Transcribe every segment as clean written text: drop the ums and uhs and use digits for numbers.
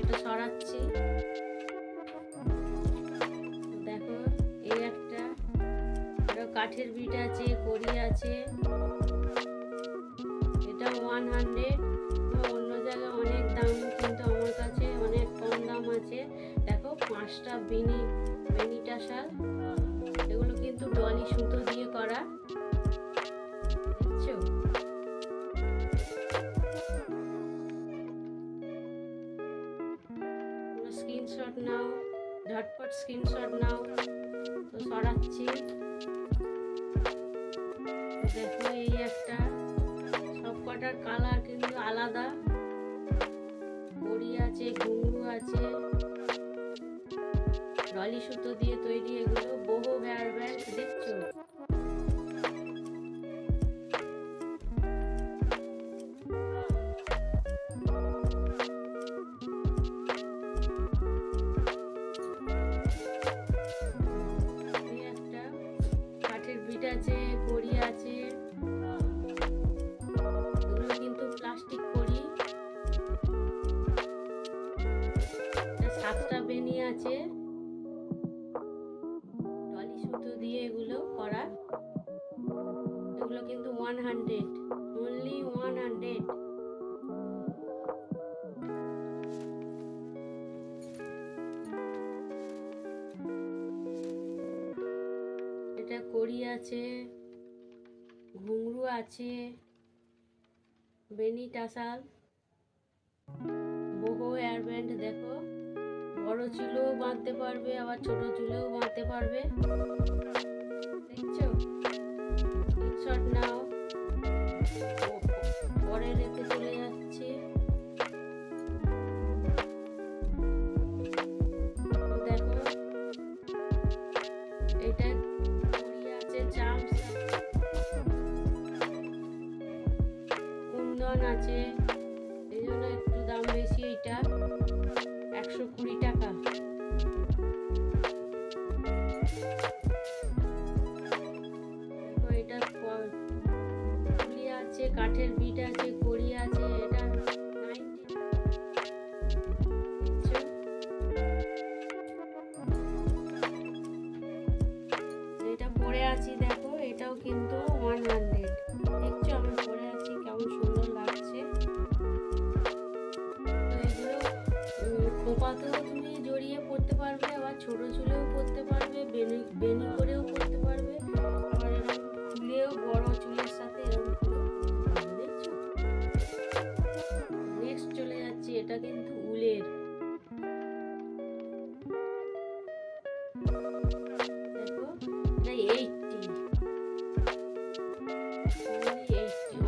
এটা সরাচ্ছি। দেখো এই একটা কাঠের বিট আছে, কড়ি আছে, এটা 100। অন্য জায়গায় অনেক দাম, কিন্তু আমার কাছে অনেক কম দাম আছে। দেখো 5টা বেনি টাসাল, এগুলো কিন্তু ডলি সুতো দিয়ে করা, দেখছো? স্ক্রিনশট নাও, ঝটপট স্ক্রিনশট নাও। তো সরাচ্ছি। দেখো এই একটা, সব কটার কালার কিন্তু আলাদা। কড়ি আছে, ঘুঙরু আছে, ডলি সুতো দিয়ে তৈরি, এগুলো বহু হেয়ার ব্যান্ড, দেখছো? একটা কাঠের বিট আছে, কড়ি আছে, এগুলো কিন্তু প্লাস্টিক কড়ি। 7টা বেনি আছে, ডলি সুতো দিয়ে এগুলো করা, এগুলো কিন্তু 100, অনলি 100। এটা কড়ি আছে, ঘুঙরু আছে, বেনি টাসাল, বহু হেয়ার ব্যান্ড। দেখো বড় চুলেও বাঁধতে পারবে, আবার ছোট চুলেও বাঁধতে পারবে, দেখছো? স্ক্রিনশট নাও। পরে রেখে চলে যাচ্ছি। দেখো এটা কড়ি আছে, চামচ, কুন্দন আছে, এই জন্য একটু দাম বেশি। এটা 120 টাকা। দেখো এটা ফুলি আছে, কাঠের বিট আছে, কড়ি আছে, এটা 90। দেখছো? এটা পরে আছি, দেখো এটাও কিন্তু 100। দেখছো আমি পরে আছি, কেমন সুন্দর লাগছে। তো এগুলো খোপাতেও তুমি জড়িয়ে পরতে পারবে, আবার ছোট চুলেও পরতে পারবে, বেনি করেও পরতে পারবে, আবার এরকম খুলেও বড় চুলের সাথে এরকম করে পরতে পারবে, দেখছো? নেক্সট চলে যাচ্ছি, এটা কিন্তু উলের। দেখো এটা 80,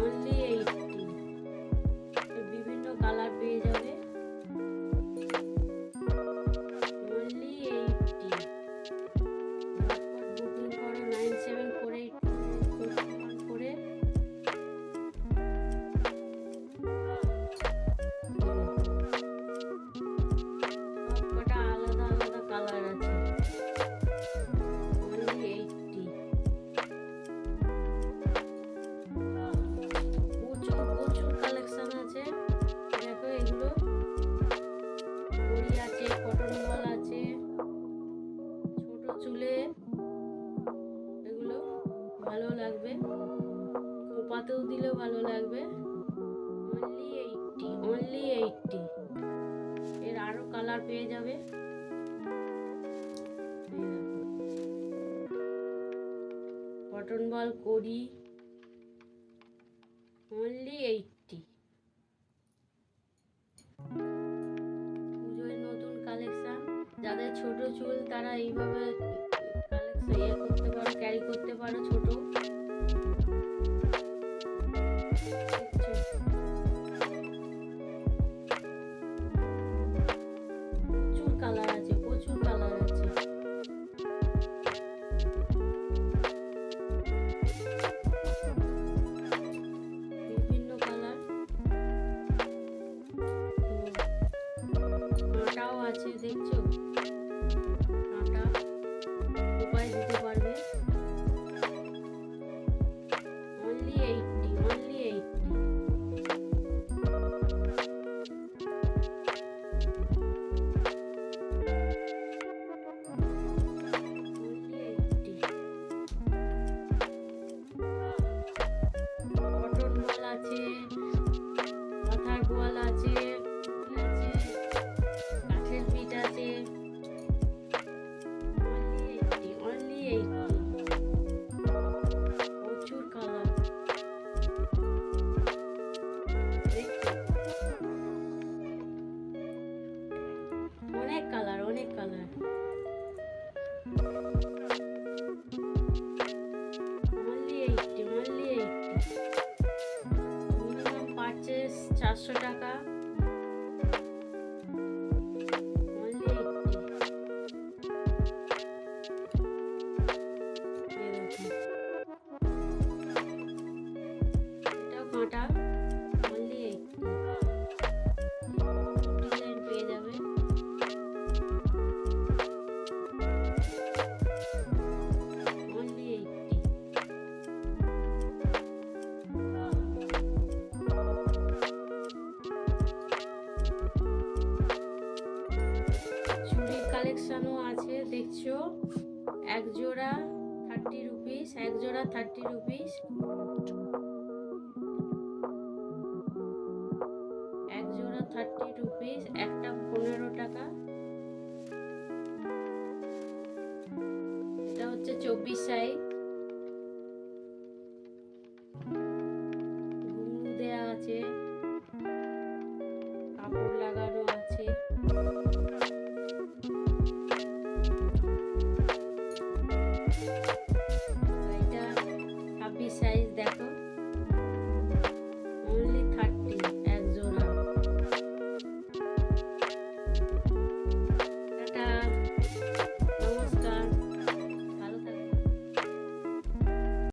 অনলি 80। বিভিন্ন কালার পেয়ে যাবে, অনলি 80। ঝটপট বুকিং করো 9748 করে। সব কটা আলাদা আলাদা কালার আছে, অনলি 80। প্রচুর প্রচুর কালেকশন আছে। দেখো এগুলো কড়ি আছে, কটন বল আছে, ছোট চুলে এগুলো ভালো লাগবে, কোপাতেও দিলেও ভালো লাগবে। Only 80, only 80। এর আরো কালার পেয়ে যাবে। কটন বল, কড়ি, অনলি 80। পুজোয় নতুন কালেকশন, যাদের ছোট চুল তারা এইভাবে কালেকশন করতে পারো, ক্যারি করতে পারো ছোট। প্রচুর কালার আছে, প্রচুর কালার আছে। বিভিন্ন কালার, কাঁটাও আছে, দেখছো? কাঁটা উপায় দিতে পারবে। Only 80, only 80। Colour, only 80, only 80। Minimum purchase 400 টাকা, অনলি 80। এটাও কাঁটা, অনলি 80। ডিজাইন পেয়ে যাবে। অনলি 80। চুড়ির কালেকশনও আছে দেখছো, এক জোড়া 30 রুপিস, এক জোড়া 30 রুপিস, এক জোড়া 30 রুপিস, একটা 15 টাকা। এটা হচ্ছে 24 সাইজ, ঘুঙরু দেয়া আছে।